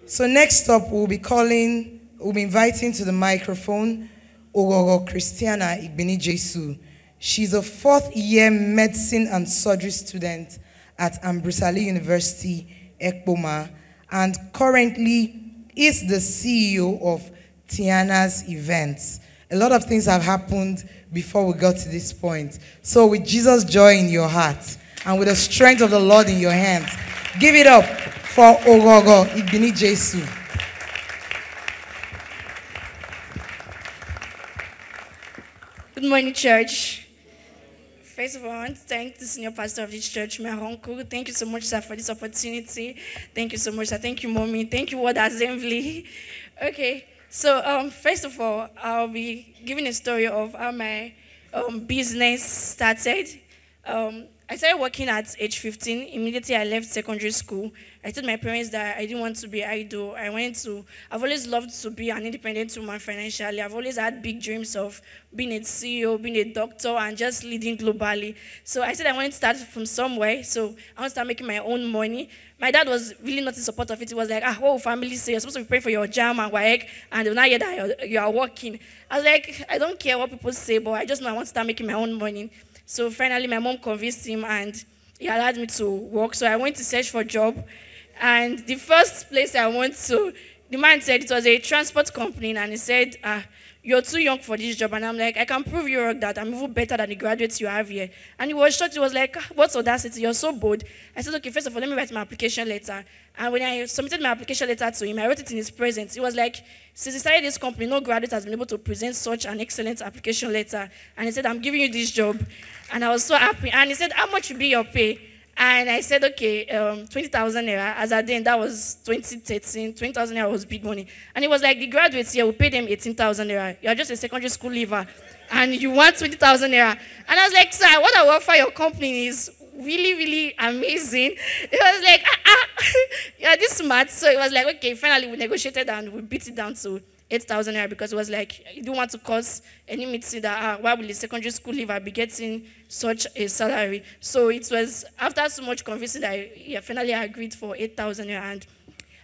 So next up, we'll be inviting to the microphone Oghogho Igbinijesu. She's a fourth-year medicine and surgery student at Ambrosali University, Ekpoma, and currently is the CEO of CREA8IVES. A lot of things have happened before we got to this point. So with Jesus' joy in your heart and with the strength of the Lord in your hands, give it up for Oghogho Igbinijesu. Good morning, church. First of all, I want to thank the senior pastor of this church, my uncle. Thank you so much, sir, for this opportunity. Thank you so much, sir. Thank you, mommy. Thank you, Word Assembly. Okay, so first of all, I'll be giving a story of how my business started. I started working at age 15. Immediately, I left secondary school. I told my parents that I didn't want to be idle. I've always loved to be an independent woman financially. I've always had big dreams of being a CEO, being a doctor, and just leading globally. So I said I wanted to start from somewhere. So I want to start making my own money. My dad was really not in support of it. He was like, what will family say? You're supposed to be praying for your jam and WAEC, and they'll not hear that you are working. I was like, I don't care what people say, but I just know I want to start making my own money. So finally, my mom convinced him, and he allowed me to work. So I went to search for a job. And the first place I went to, the man said it was a transport company, and he said, you're too young for this job. And I'm like, I can prove you that I'm even better than the graduates you have here. And he was shocked. He was like, what's audacity? You're so bold. I said, okay, first of all, let me write my application letter. And when I submitted my application letter to him, I wrote it in his presence. He was like, since he started this company, no graduate has been able to present such an excellent application letter. And he said, I'm giving you this job. And I was so happy. And he said, how much will be your pay? And I said, okay, 20,000 naira. As at then, that was 2013. 20,000 naira was big money. And he was like, the graduates here will pay them 18,000 naira. You're just a secondary school leaver. And you want 20,000 naira. And I was like, sir, what I offer your company is really, really amazing. It was like, you're this smart. So it was like, okay, finally we negotiated and we beat it down to 8,000 naira because it was like, you don't want to cause any meeting that, why will the secondary school leaver be getting such a salary? So it was after so much convincing that I finally agreed for 8,000 naira. And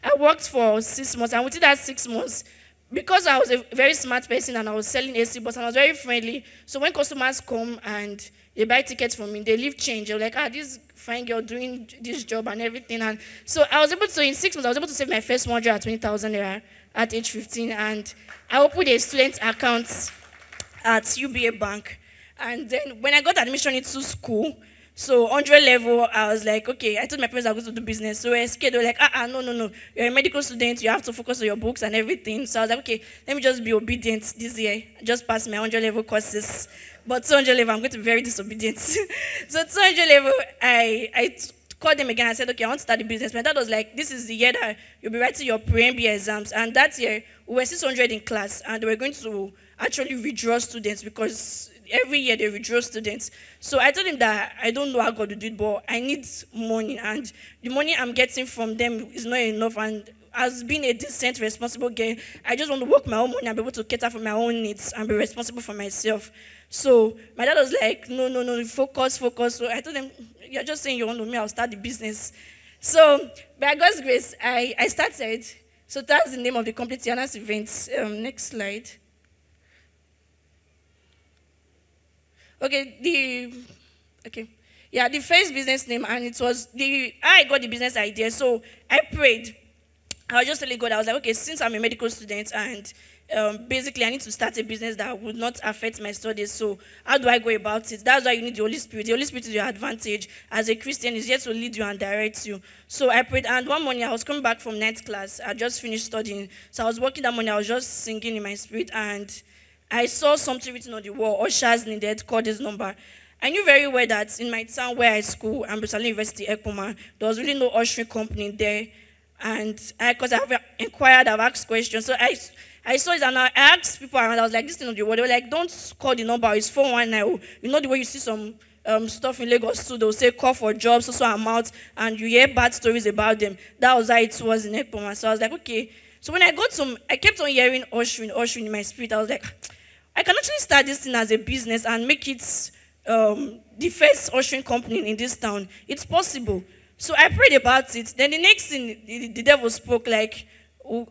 I worked for 6 months. And within that 6 months, because I was a very smart person and I was selling AC bus and I was very friendly, so when customers come and they buy tickets from me, they leave change. They're like, this fine girl doing this job and everything. And so I was able to, in 6 months, I was able to save my first 120,000 naira at age 15. And I opened a student account at UBA Bank. And then when I got admission into school, so 100 level, I was like, okay, I told my parents I was going to do business. So I was scared. They were like, no. You're a medical student. You have to focus on your books and everything. So I was like, okay, let me just be obedient this year. Just pass my 100 level courses. But 200 level, I'm going to be very disobedient. So 200 level, I called them again. I said, okay, I want to start the business. My dad was like, this is the year that you'll be writing your pre-MBA exams. And that year, we were 600 in class. And they were going to actually withdraw students because every year they withdraw students. So I told him that I don't know how God will do it, but I need money. And the money I'm getting from them is not enough. And as being a decent, responsible girl, I just want to work my own money and be able to cater for my own needs and be responsible for myself. So my dad was like, no, focus. So I told him, you're just saying you want to me, I'll start the business. So by God's grace, I started. So that's the name of the company, CREA8IVES. Next slide. Okay, the first business name, and it was I got the business idea. So I prayed. I was just telling God, I was like, okay, since I'm a medical student and basically I need to start a business that would not affect my studies. So how do I go about it? That's why you need the Holy Spirit. The Holy Spirit is your advantage. As a Christian, is here to lead you and direct you. So I prayed, and one morning I was coming back from night class. I just finished studying. So I was working that morning. I was just singing in my spirit, and I saw something written on the wall, ushers needed, call this number. I knew very well that in my town where I school, Ambrosali University, Ekpoma, there was really no ushering company there. And because I've inquired, I've asked questions. So I saw it and I asked people around, I was like, this thing on the wall. They were like, don't call the number, it's 419. You know the way you see some stuff in Lagos too, they'll say call for jobs, so amount, and you hear bad stories about them. That was how it was in Ekpoma. So I was like, okay. So when I got I kept on hearing ushering in my spirit. I was like, I can actually start this thing as a business and make it the first ushering company in this town. It's possible. So I prayed about it. Then the next thing, the devil spoke like,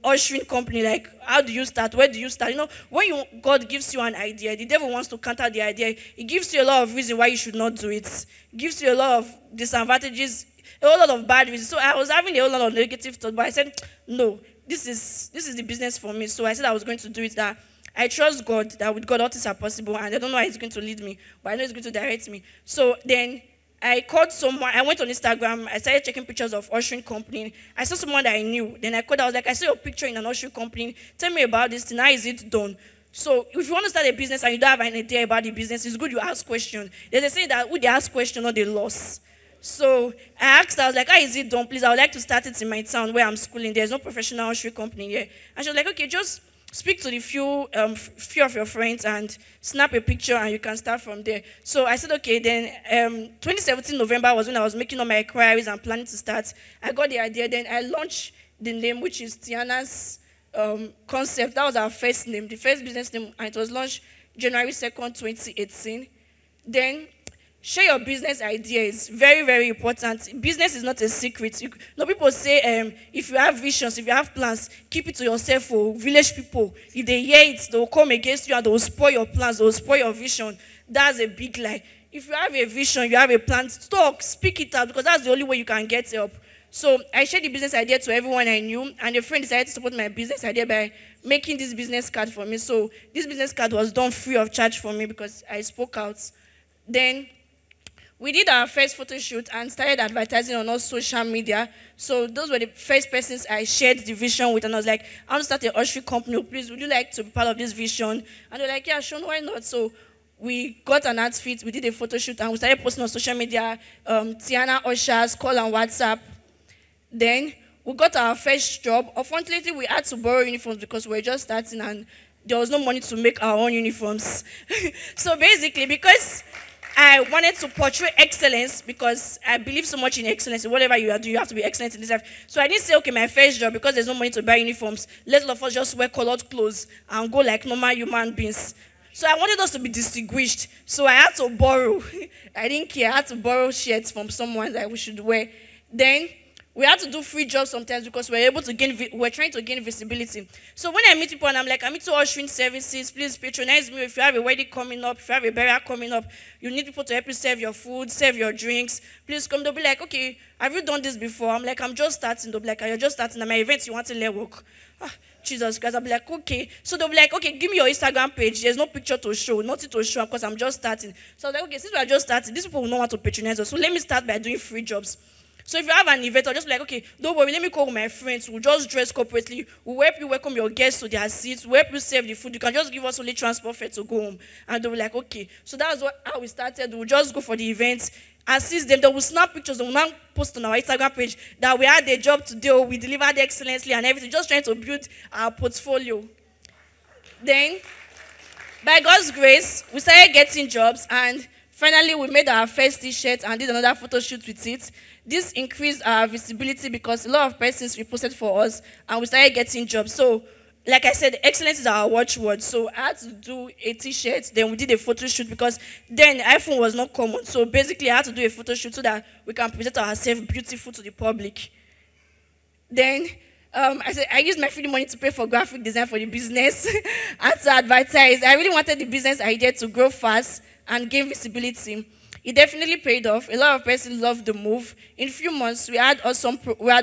ushering company, like, how do you start? Where do you start? You know, when God gives you an idea, the devil wants to counter the idea. He gives you a lot of reasons why you should not do it. He gives you a lot of disadvantages, a whole lot of bad reasons. So I was having a whole lot of negative thoughts, but I said, no, this is the business for me. So I said I was going to do it, that I trust God, that with God all things are possible, and I don't know how He's going to lead me, but I know He's going to direct me. So then I called someone. I went on Instagram. I started checking pictures of ushering company. I saw someone that I knew. Then I called. I was like, I saw your picture in an ushering company. Tell me about this thing. How is it done? So if you want to start a business and you don't have an idea about the business, it's good you ask questions. There's a saying that who they ask questions or they lost. So I asked her, I was like, how is it done, please? I would like to start it in my town where I'm schooling. There's no professional ushering company here. And she was like, okay, just speak to the few of your friends and snap a picture and you can start from there. So I said, okay. Then 2017 November was when I was making all my inquiries and planning to start. I got the idea. Then I launched the name, which is Tiana's Concept. That was our first name, the first business name, and it was launched January 2nd, 2018. Then share your business ideas. Very, very important. Business is not a secret. People say if you have visions, if you have plans, keep it to yourself. For village people, if they hear it, they will come against you and they will spoil your plans, they will spoil your vision. That's a big lie. If you have a vision, you have a plan, talk, speak it out, because that's the only way you can get help. So I shared the business idea to everyone I knew, and a friend decided to support my business idea by making this business card for me. So this business card was done free of charge for me because I spoke out. Then we did our first photo shoot and started advertising on all social media. So those were the first persons I shared the vision with. And I was like, I want to start an ushering company. Please, would you like to be part of this vision? And they're like, yeah, sure, why not? So we got an outfit, we did a photo shoot, and we started posting on social media, Tiana Ushers, call on WhatsApp. Then we got our first job. Unfortunately, we had to borrow uniforms because we were just starting and there was no money to make our own uniforms. So basically, because I wanted to portray excellence, because I believe so much in excellence. Whatever you do, you have to be excellent in this life. So I didn't say, okay, my first job, because there's no money to buy uniforms, let all of us just wear colored clothes and go like normal human beings. So I wanted us to be distinguished. So I had to borrow. I didn't care. I had to borrow shirts from someone that we should wear. Then we had to do free jobs sometimes because we were trying to gain visibility. So when I meet people and I'm like, I'm into ushering services, please patronize me. If you have a wedding coming up, if you have a burial coming up, you need people to help you serve your food, serve your drinks, please come. They'll be like, okay, have you done this before? I'm like, I'm just starting. They'll be like, you're just starting. At my events, you want to learn work. Jesus Christ. I'll be like, okay. So they'll be like, okay, give me your Instagram page. There's no picture to show, nothing to show because I'm just starting. So I was like, okay, since we're just starting, these people will not want to patronize us. So let me start by doing free jobs. So if you have an event, I'll just be like, okay, don't worry, let me call my friends. We'll just dress corporately. We'll help you welcome your guests to their seats. We'll help you serve the food. You can just give us only transport fare to go home. And they'll be like, okay. So that's how we started. We'll just go for the events, assist them. They will snap pictures. They will now post on our Instagram page that we had a job to do. We delivered excellently and everything. Just trying to build our portfolio. Then, by God's grace, we started getting jobs. And finally, we made our first t-shirt and did another photo shoot with it. This increased our visibility because a lot of persons reposted for us and we started getting jobs. So, like I said, excellence is our watchword. So I had to do a t-shirt, then we did a photo shoot because then iPhone was not common. So basically I had to do a photo shoot so that we can present ourselves beautiful to the public. Then I used my free money to pay for graphic design for the business and to advertise. I really wanted the business idea to grow fast and gain visibility. It definitely paid off. A lot of persons loved the move. In a few months, we had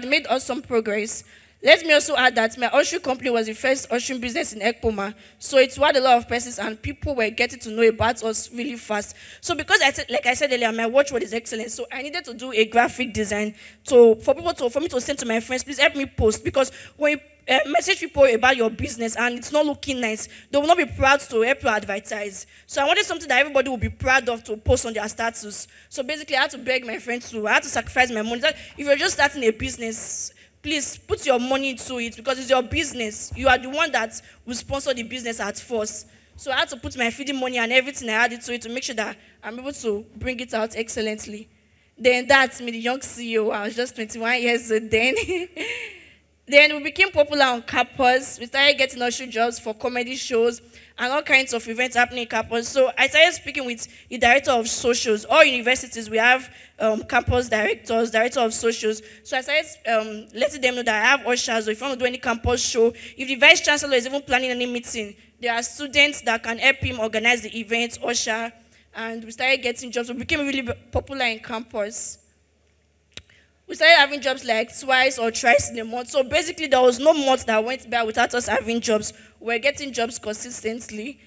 made awesome progress. Let me also add that my ushering company was the first ushering business in Ekpoma. So it had a lot of persons and people were getting to know about us really fast. So because like I said earlier, my watchword is excellence. So I needed to do a graphic design for me to send to my friends, please help me post. Because when you message people about your business and it's not looking nice, they will not be proud to help you advertise. So I wanted something that everybody will be proud of to post on their status. So basically I had to beg my friends I had to sacrifice my money. If you're just starting a business, please put your money into it because it's your business. You are the one that will sponsor the business at first. So I had to put my feeding money and everything I had into it to make sure that I'm able to bring it out excellently. Then that's me, the young CEO. I was just 21 years old then. Then we became popular on campus. We started getting ushering jobs for comedy shows. and all kinds of events happening in campus. So I started speaking with the director of socials. All universities, we have campus directors, director of socials. So I started letting them know that I have ushers, or if you want to do any campus show, if the vice chancellor is even planning any meeting, there are students that can help him organize the event, usher, and we started getting jobs. We became really popular in campus. We started having jobs like twice or thrice in a month. So basically, there was no month that went by without us having jobs. We were getting jobs consistently.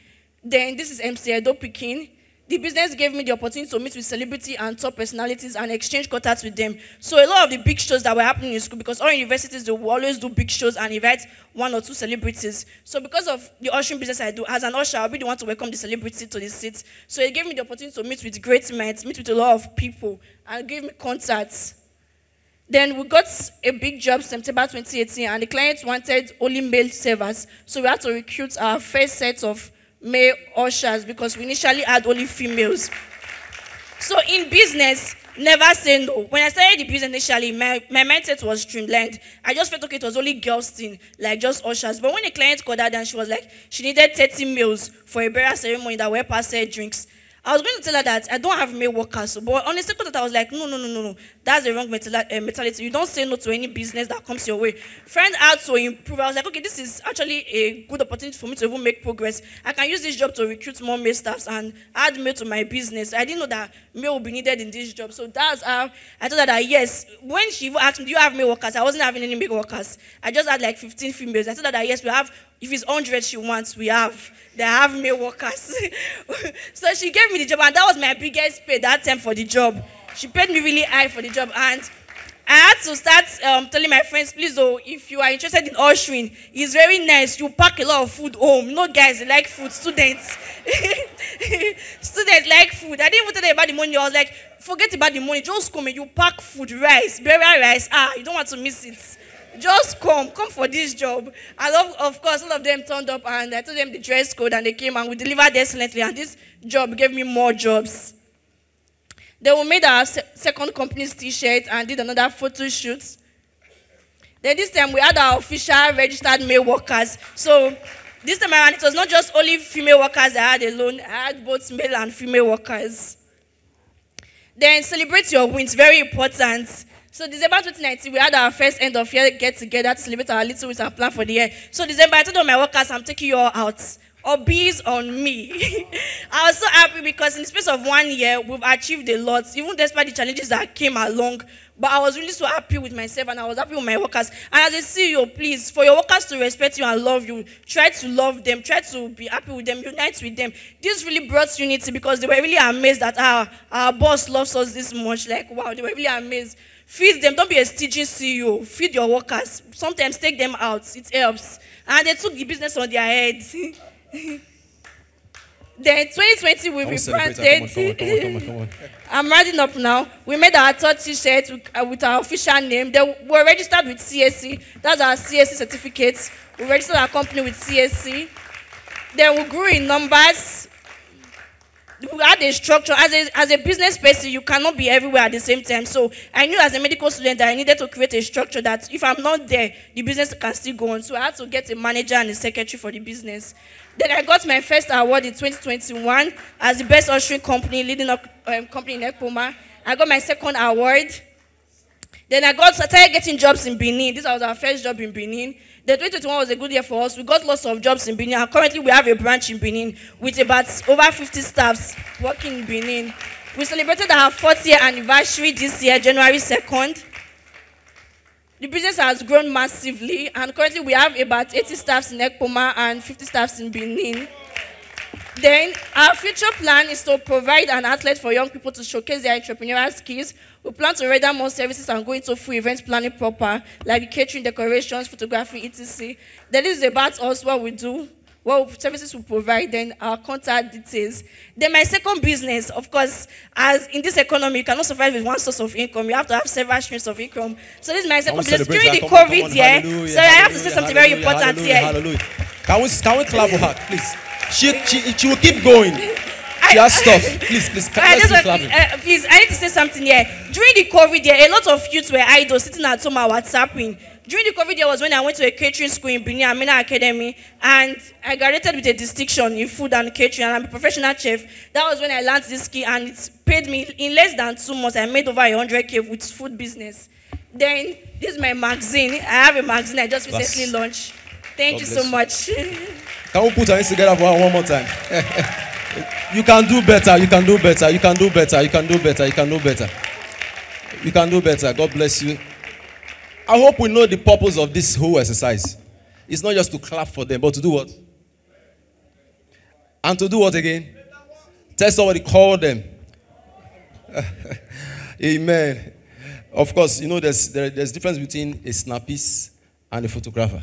Then this is MC Edo Pikin. The business gave me the opportunity to meet with celebrity and top personalities and exchange contacts with them. So a lot of the big shows that were happening in school, because all universities, they will always do big shows and invite 1 or 2 celebrities. So because of the ushering business I do, as an usher, I'll be the one to welcome the celebrity to the seat. So it gave me the opportunity to meet with great men, meet with a lot of people, and gave me contacts. Then we got a big job September 2018, and the client wanted only male servers. So we had to recruit our first set of male ushers because we initially had only females. So in business, never say no. When I started the business initially, my mindset was streamlined. I just felt, okay, it was only girls thing, like just ushers. But when a client called her, then she was like, she needed 30 males for a burial ceremony that were past her drinks. I was going to tell her that I don't have male workers, but on the second thought, I was like, no. That's the wrong mentality. You don't say no to any business that comes your way. Friend had to improve. I was like, okay, this is actually a good opportunity for me to even make progress. I can use this job to recruit more male staffs and add male to my business. I didn't know that male would be needed in this job. So that's how I told her that, yes. When she asked me, do you have male workers? I wasn't having any male workers. I just had like 15 females. I told her that, yes, we have. If it's 100 she wants, we have. They have male workers. So she gave me the job, and that was my biggest pay that time for the job. She paid me really high for the job, and I had to start telling my friends, please, if you are interested in ushering, it's very nice. You pack a lot of food home. No, guys, they like food. Students. Students like food. I didn't even tell them about the money. I was like, forget about the money. Just come and you pack food, rice, burial rice. You don't want to miss it. Just come for this job. And of course, all of them turned up, and I told them the dress code, and they came, and we delivered excellently, and this job gave me more jobs. Then we made our second company's t-shirt and did another photo shoot. Then this time we had our official registered male workers. So this time around, it was not just only female workers I had alone. I had both male and female workers. Then celebrate your wins, very important. So December 2019, we had our first end of year get-together to celebrate our little wins and plan for the year. So December, I told all my workers, I'm taking you all out. Hobbies on me. I was so happy because in the space of 1 year, we've achieved a lot, even despite the challenges that came along. But I was really so happy with myself, and I was happy with my workers. And as a CEO, please, for your workers to respect you and love you, try to love them, try to be happy with them, unite with them. This really brought unity because they were really amazed that our boss loves us this much. Like, wow, they were really amazed. Feed them. Don't be a stingy CEO. Feed your workers. Sometimes take them out. It helps. And they took the business on their head. Then 2020 we rebranded. Come on. I'm rounding up now. We made our third t-shirt with our official name. They were registered with CSC. That's our CSC certificate. We registered our company with CSC. Then we grew in numbers. We had a structure. As a business person, you cannot be everywhere at the same time. So I knew as a medical student that I needed to create a structure that if I'm not there, the business can still go on. So I had to get a manager and a secretary for the business. Then I got my first award in 2021 as the best ushering company, leading up company in Ekpoma. I got my second award. Then I started getting jobs in Benin. This was our first job in Benin. The 2021 was a good year for us. We got lots of jobs in Benin. And currently, we have a branch in Benin with about over 50 staffs working in Benin. We celebrated our 4th year anniversary this year, January 2nd. The business has grown massively, and currently we have about 80 staffs in Ekpoma and 50 staffs in Benin. Then, our future plan is to provide an outlet for young people to showcase their entrepreneurial skills. We plan to render more services and go into full event planning proper, like catering, decorations, photography, etc. Then this is about us, what we do, what services we provide, then our contact details. Then my second business, of course, as in this economy, you cannot survive with one source of income. You have to have several streams of income. So this is my second business. During the COVID year, so I have to say something very important here. Hallelujah. Can we clap for her, please? She will keep going. She has stuff. Please, let's keep clapping. Please, I need to say something here. During the COVID year, a lot of youths were idle, sitting at home and WhatsApping. During the COVID year was when I went to a catering school in Benin, Amina Academy, and I graduated with a distinction in food and catering, and I'm a professional chef. That was when I learned this skill, and it paid me, in less than 2 months, I made over 100K with food business. Then, this is my magazine. I have a magazine I just recently launched. Thank you so much. Can we put our hands together for one more time? You can do better, you can do better, you can do better, you can do better, you can do better. You can do better. God bless you. I hope we know the purpose of this whole exercise. It's not just to clap for them, but to do what? And to do what again? Tell somebody, call them. Amen. Of course, you know there's difference between a snappist and a photographer.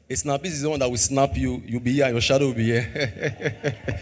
A snappist is the one that will snap you. You'll be here, your shadow will be here.